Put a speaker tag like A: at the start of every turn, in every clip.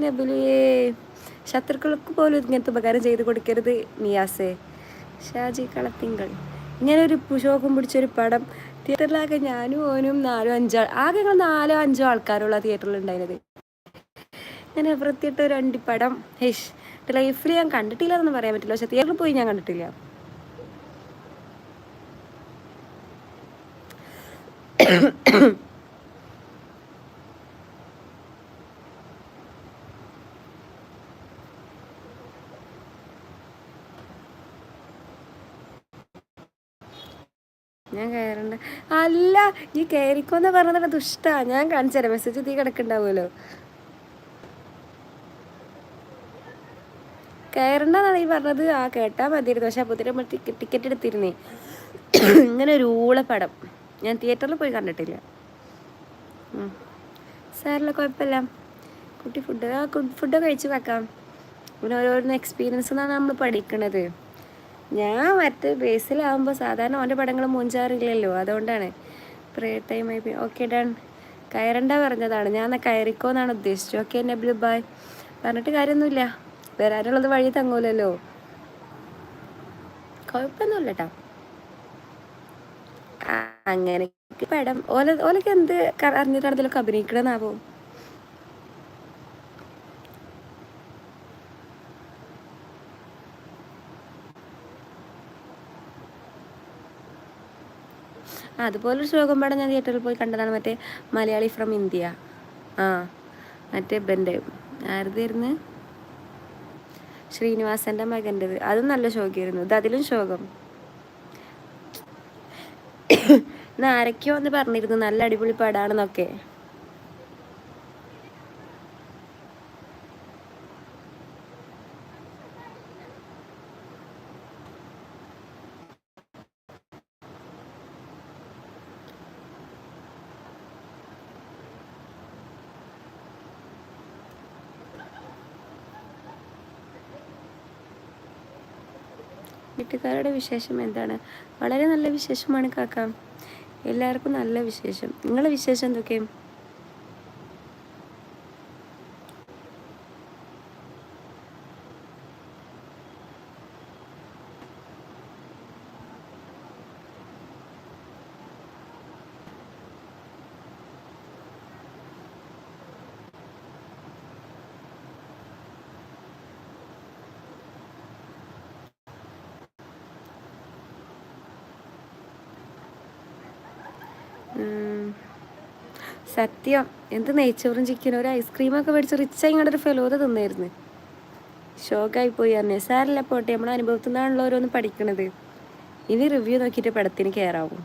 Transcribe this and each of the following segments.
A: നബിലുയേ, ശത്രുക്കൾക്ക് പോലും ഇങ്ങനത്തെ ഉപകാരം ചെയ്ത് കൊടുക്കരുത് നിയാസേ. ഷാജി കളത്തിങ്കൾ, ഇങ്ങനെ ഒരു ശോകം പിടിച്ചൊരു പടം തിയേറ്ററിലാകെ ഞാനും ഓനും 4-5 ആകെ 4-5 ആൾക്കാരുള്ള തിയേറ്ററിൽ ഉണ്ടായിരുന്നത്. ഇങ്ങനെ വൃത്തിയിട്ട് ഒരു അണ്ടിപ്പടം ഹേഷ് ലൈഫിൽ ഞാൻ കണ്ടിട്ടില്ല എന്നൊന്നും പറയാൻ പറ്റില്ല, പക്ഷെ തിയേറ്ററിൽ പോയി ഞാൻ കണ്ടിട്ടില്ല. ഞാൻ കയറണ്ട അല്ല, ഈ കയറിക്കോന്ന് പറഞ്ഞത് ദുഷ്ടാ. ഞാൻ കാണിച്ചു തരാം, മെസ്സേജ് തീ കിടക്കുന്നുണ്ടാവുമല്ലോ. കയറണ്ടെന്നാണ് ഈ പറഞ്ഞത്. ആ കേട്ടാൽ മതിയായിരുന്നു, പക്ഷെ അപ്പത്തിന് നമ്മൾ ടിക്കറ്റ് എടുത്തിരുന്നേ. ഇങ്ങനെ ഒരു ഊളപ്പടം ഞാൻ തിയേറ്ററിൽ പോയി കണ്ടിട്ടില്ല. സാറില്ല, കുഴപ്പമില്ല. കുട്ടി ഫുഡ് കഴിച്ച് വെക്കാം. പിന്നെ ഓരോന്ന് എക്സ്പീരിയൻസ് എന്നാണ് നമ്മൾ പഠിക്കണത്. ഞാൻ മറ്റേ ബേസിലാവുമ്പോൾ സാധാരണ ഓൻ്റെ പടങ്ങൾ മൂഞ്ചാറില്ലല്ലോ, അതുകൊണ്ടാണ്. പ്രേ ടൈം ആയി. Okay done. കയറണ്ട പറഞ്ഞതാണ്, ഞാൻ കയറിക്കോന്നാണ് ഉദ്ദേശിച്ചത്. ഓക്കെ നബ്ലു ബായ്. പറഞ്ഞിട്ട് കാര്യമൊന്നുമില്ല, വരാനുള്ളത് വഴി തങ്ങൂലല്ലോ. കുഴപ്പമൊന്നുമില്ല കേട്ടോ. അങ്ങനെ പടം ഓലൊക്കെ എന്ത് അറിഞ്ഞിട്ടാണ് ഇതിലൊക്കെ അഭിനയിക്കണമെന്നാവോ. അതുപോലൊരു ശോകം പടം ഞാൻ തിയേറ്ററിൽ പോയി കണ്ടതാണ്, മറ്റേ മലയാളി ഫ്രം ഇന്ത്യ. മറ്റേ ബൻ്റെ ആരുതായിരുന്നു, ശ്രീനിവാസൻ്റെ മകൻ്റെത്. അതും നല്ല ശോകമായിരുന്നു. ഇത് അതിലും ശോകം. ഇന്ന് ആരൊക്കെയോ എന്ന് പറഞ്ഞിരുന്നു നല്ല അടിപൊളി പടാണെന്നൊക്കെ. വീട്ടുകാരുടെ വിശേഷം എന്താണ്? വളരെ നല്ല വിശേഷമാണ് കാക്ക, എല്ലാവർക്കും നല്ല വിശേഷം. നിങ്ങളുടെ വിശേഷം എന്തൊക്കെയും? സത്യം, എന്ത് നെയ്ച്ചോറും ചിക്കനും ഒരു ഐസ്ക്രീമൊക്കെ മേടിച്ച് റിച്ചായി ഇങ്ങോട്ടൊരു ഫെലോത തിന്നായിരുന്നു. ഷോക്കായി പോയി പറഞ്ഞേ. സാരല്ല, പോട്ടെ, നമ്മുടെ അനുഭവത്തിൽ നിന്നാണല്ലോ ഓരോന്ന് പഠിക്കണത്. ഇനി റിവ്യൂ നോക്കിയിട്ട് പടത്തിന് കയറാവും.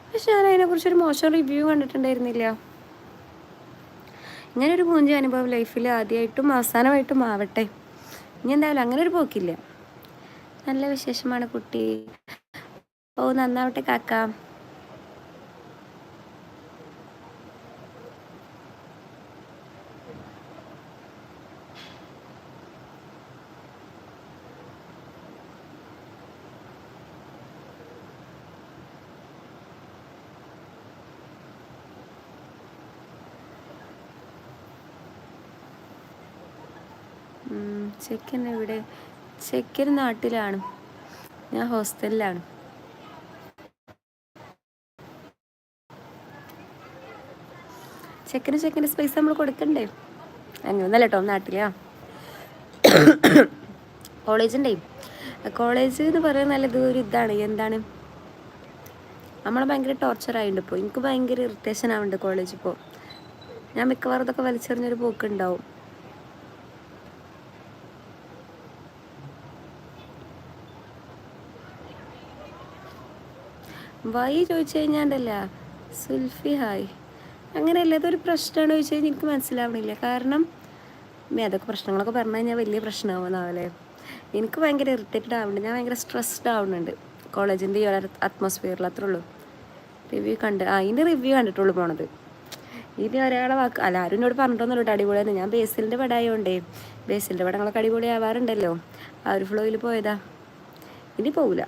A: പക്ഷെ ഞാൻ അതിനെക്കുറിച്ചൊരു മോശം റിവ്യൂ കണ്ടിട്ടുണ്ടായിരുന്നില്ല. ഇങ്ങനൊരു പൂഞ്ചി അനുഭവം ലൈഫിൽ ആദ്യമായിട്ടും അവസാനമായിട്ടും ആവട്ടെ. ഇനി എന്തായാലും അങ്ങനെ ഒരു പോക്കില്ല. നല്ല വിശേഷമാണ് കുട്ടി. ഓ നന്നാവട്ടെ കാക്ക. ചെക്കൻ എവിടെ? ചെക്കൻ നാട്ടിലാണ്, ഞാൻ ഹോസ്റ്റലിലാണ്. ചെക്കന് സ്പേസ് നമ്മൾ കൊടുക്കണ്ടേ? അങ്ങനെയൊന്നല്ല കേട്ടോ, നാട്ടിലാ. കോളേജുണ്ടേ. കോളേജ് എന്ന് പറയുന്നത് നല്ലത് ഒരു ഇതാണ്, എന്താണ്, നമ്മളെ ഭയങ്കര ടോർച്ചറായിട്ടുണ്ട് ഇപ്പോൾ. എനിക്ക് ഭയങ്കര ഇറിറ്റേഷൻ ആവുന്നുണ്ട് കോളേജ് ഇപ്പോൾ. ഞാൻ മിക്കവാറും ഇതൊക്കെ വലിച്ചെറിഞ്ഞൊരു പോക്കുണ്ടാവും. വൈ ചോദിച്ചു കഴിഞ്ഞാൽ ഉണ്ടല്ല സുൽഫി ഹായ്, അങ്ങനെയല്ല, ഇതൊരു പ്രശ്നമാണോ ചോദിച്ചു കഴിഞ്ഞാൽ എനിക്ക് മനസ്സിലാവണില്ല. കാരണം അതൊക്കെ പ്രശ്നങ്ങളൊക്കെ പറഞ്ഞു കഴിഞ്ഞാൽ വലിയ പ്രശ്നമാവുന്നാവല്ലേ. എനിക്ക് ഭയങ്കര ഇറിറ്റേറ്റഡ് ആവുന്നുണ്ട്, ഞാൻ ഭയങ്കര സ്ട്രെസ്ഡ് ആവുന്നുണ്ട് കോളേജിൻ്റെ ഈ ഒരു അറ്റ്മോസ്ഫിയറിൽ. അത്രേ ഉള്ളൂ. റിവ്യൂ അതിൻ്റെ റിവ്യൂ കണ്ടിട്ടുള്ളൂ പോണത്. ഇനി ഒരാളെ വാക്ക് അല്ല, ആരും എന്നോട് പറഞ്ഞിട്ടൊന്നുമില്ല കേട്ടോ അടിപൊളിയാണ്. ഞാൻ ബേസിലിൻ്റെ പടമായോണ്ടേ, ബേസിലിൻ്റെ പടങ്ങളൊക്കെ അടിപൊളി ആവാറുണ്ടല്ലോ, ആ ഒരു ഫ്ലോയിൽ പോയതാ. ഇനി പോവില്ല.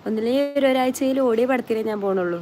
A: ഒന്നില്ലെങ്കിൽ ഒരാഴ്ചയിൽ ഓടിയ പടത്തിലേ ഞാൻ പോകണുള്ളൂ.